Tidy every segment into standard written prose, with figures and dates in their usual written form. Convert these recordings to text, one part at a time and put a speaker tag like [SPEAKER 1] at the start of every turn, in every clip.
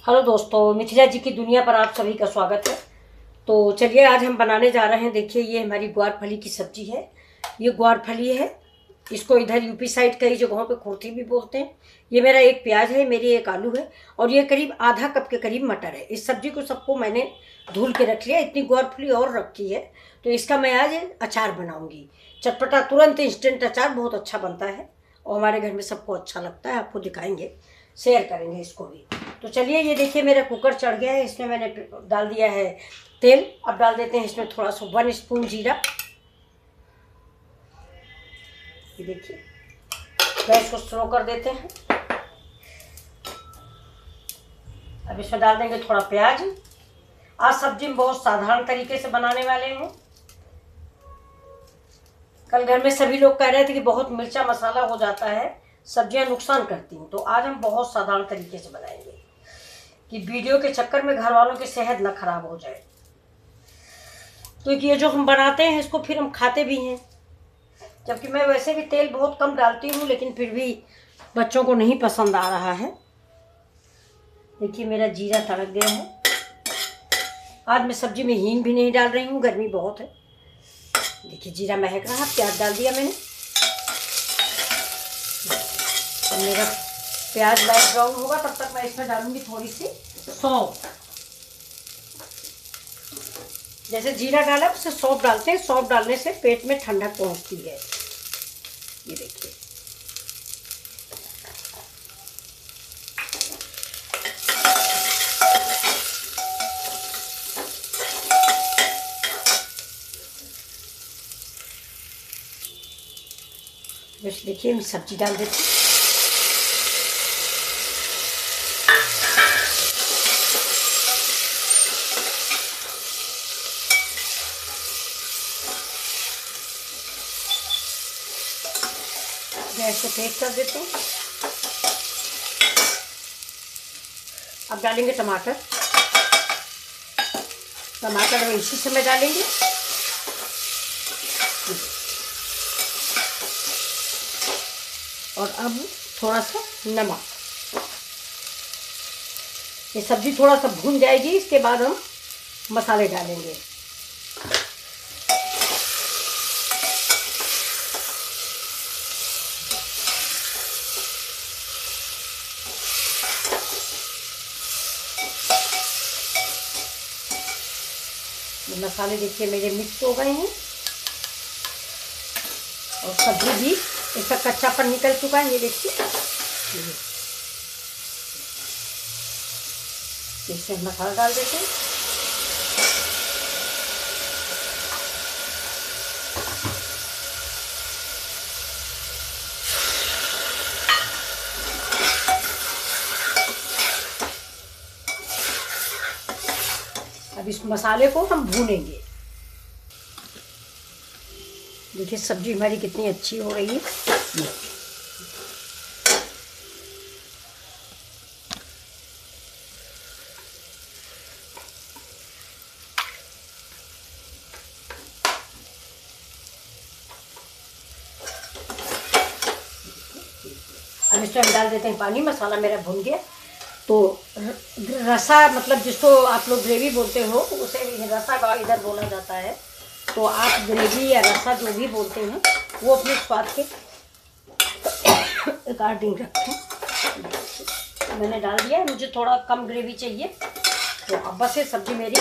[SPEAKER 1] Hello दोस्तों, मिथिला जी की दुनिया पर आप सभी का स्वागत है। तो चलिए आज हम बनाने जा रहे हैं। देखिए ये हमारी ग्वारफली की सब्जी है। ये ग्वारफली है, इसको इधर यूपी साइड कई जगहों पे कुर्थी भी बोलते हैं। ये मेरा एक प्याज है, मेरी एक आलू है और ये करीब आधा कप के करीब मटर है। इस सब्जी को सबको मैंने धुल के रख लिया। इतनी ग्वारफली और रखी है तो इसका मैं आज अचार बनाऊंगी। चटपटा तुरंत इंस्टेंट अचार बहुत अच्छा बनता है और हमारे घर में सबको अच्छा लगता है। आपको दिखाएंगे, शेयर करेंगे इसको भी। तो चलिए ये देखिए मेरा कुकर चढ़ गया है। इसमें मैंने डाल दिया है तेल। अब डाल देते हैं इसमें थोड़ा सा 1 स्पून जीरा। ये देखिए गैस को स्लो कर देते हैं। अब इसमें डाल देंगे थोड़ा प्याज। आज सब्जी में बहुत साधारण तरीके से बनाने वाले हैं। कल घर में सभी लोग कह रहे थे कि बहुत मिर्चा मसाला हो जाता है, सब्जियां नुकसान करती हैं। तो आज हम बहुत साधारण तरीके से बनाएंगे कि वीडियो के चक्कर में घर वालों की सेहत ना खराब हो जाए। तो ये जो हम बनाते हैं इसको फिर हम खाते भी हैं। जबकि मैं वैसे भी तेल बहुत कम डालती हूँ, लेकिन फिर भी बच्चों को नहीं पसंद आ रहा है। देखिए मेरा जीरा तड़क गया है। आज मैं सब्जी में हींग भी नहीं डाल रही हूँ, गर्मी बहुत है। देखिए जीरा महक रहा, प्याज डाल दिया मैंने। तो मेरा प्याज लाइट ब्राउन होगा तब तक मैं इसमें डालूंगी थोड़ी सी सौंफ। जैसे जीरा डाला उससे सौंफ डालते हैं। सौंफ डालने से पेट में ठंडक पहुंचती है। ये देखिए बस देखिए हम सब्जी डाल देते हैं। गैस को तेज कर देते हैं। अब डालेंगे टमाटर। टमाटर इसी समय डालेंगे। और अब थोड़ा सा नमक। ये सब्जी थोड़ा सा भून जाएगी, इसके बाद हम मसाले डालेंगे। ये मसाले देखिए मेरे मिक्स हो गए हैं और सब्जी भी इसका कच्चापन निकल चुका है। ये देखिए इसमें मसाला डाल देते हैं। अब इस मसाले को हम भूनेंगे। देखिए सब्जी हमारी कितनी अच्छी हो रही है। अब इसमें हम डाल देते हैं पानी। मसाला मेरा भुन गया। तो रसा मतलब जिसको आप लोग ग्रेवी बोलते हो उसे रसा का इधर बोला जाता है। तो आप ग्रेवी या रसा जो भी बोलते हैं वो अपने स्वाद के अकॉर्डिंग रखें। मैंने डाल दिया है, मुझे थोड़ा कम ग्रेवी चाहिए। तो अब बस ये सब्जी मेरी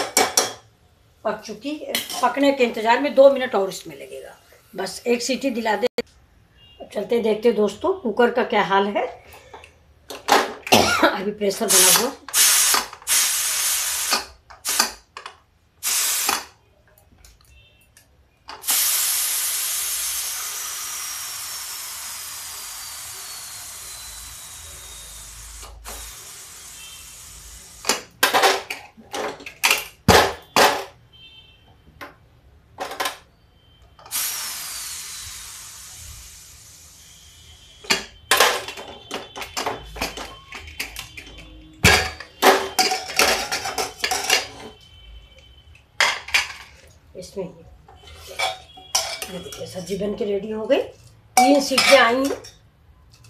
[SPEAKER 1] पक चुकी। पकने के इंतज़ार में 2 मिनट और इसमें लगेगा। बस एक सीटी दिला दे। अब चलते देखते दोस्तों कुकर का क्या हाल है। अभी प्रेशर बना हुआ। इसमें ये देखिए सब्जी बन के रेडी हो गई। 3 सीटियाँ आई हैं।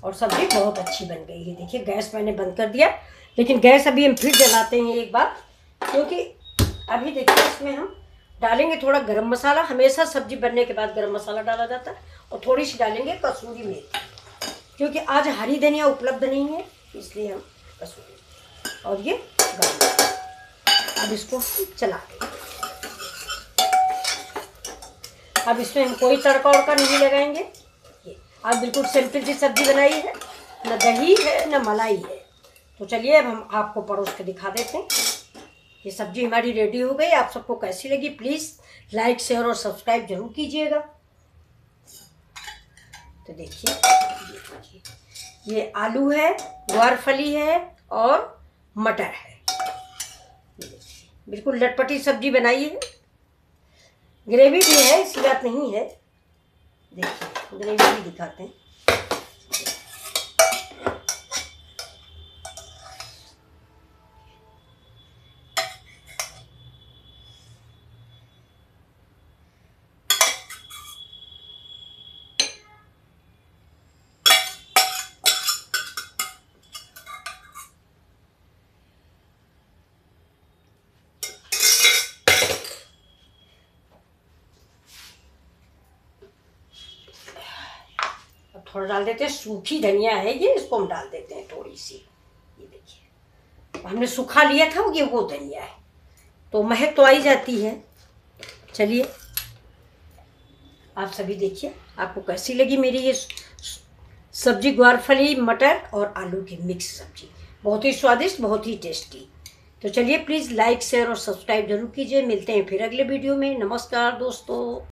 [SPEAKER 1] और सब्जी बहुत अच्छी बन गई है। देखिए गैस मैंने बंद कर दिया, लेकिन गैस अभी हम फिर जलाते हैं एक बार, क्योंकि अभी देखिए इसमें हम डालेंगे थोड़ा गरम मसाला। हमेशा सब्जी बनने के बाद गरम मसाला डाला जाता है, और थोड़ी सी डालेंगे कसूरी मेथी, क्योंकि आज हरी धनिया उपलब्ध नहीं है, इसलिए हम कसूरी, और ये गार्लिक। अब इसको चला देंगे। अब इसमें हम कोई तड़का वड़का नहीं लगाएंगे। ये आज बिल्कुल सिंपल सी सब्जी बनाई है, न दही है न मलाई है। तो चलिए अब हम आपको परोस के दिखा देते हैं। ये सब्जी हमारी रेडी हो गई। आप सबको कैसी लगी प्लीज़ लाइक शेयर और सब्सक्राइब जरूर कीजिएगा। तो देखिए ये आलू है, ग्वारफली है और मटर है। बिल्कुल लटपटी सब्जी बनाई है। ग्रेवी भी है, ऐसी बात नहीं है। देखिए ग्रेवी भी दिखाते हैं। थोड़ा डाल देते हैं, सूखी धनिया है ये, इसको हम डाल देते हैं थोड़ी सी। ये देखिए हमने सूखा लिया था, ये वो धनिया है, तो महक तो आई जाती है। चलिए आप सभी देखिए आपको कैसी लगी मेरी ये सब्जी, ग्वारफली मटर और आलू की मिक्स सब्जी। बहुत ही स्वादिष्ट, बहुत ही टेस्टी। तो चलिए प्लीज़ लाइक शेयर और सब्सक्राइब जरूर कीजिए। मिलते हैं फिर अगले वीडियो में। नमस्कार दोस्तों।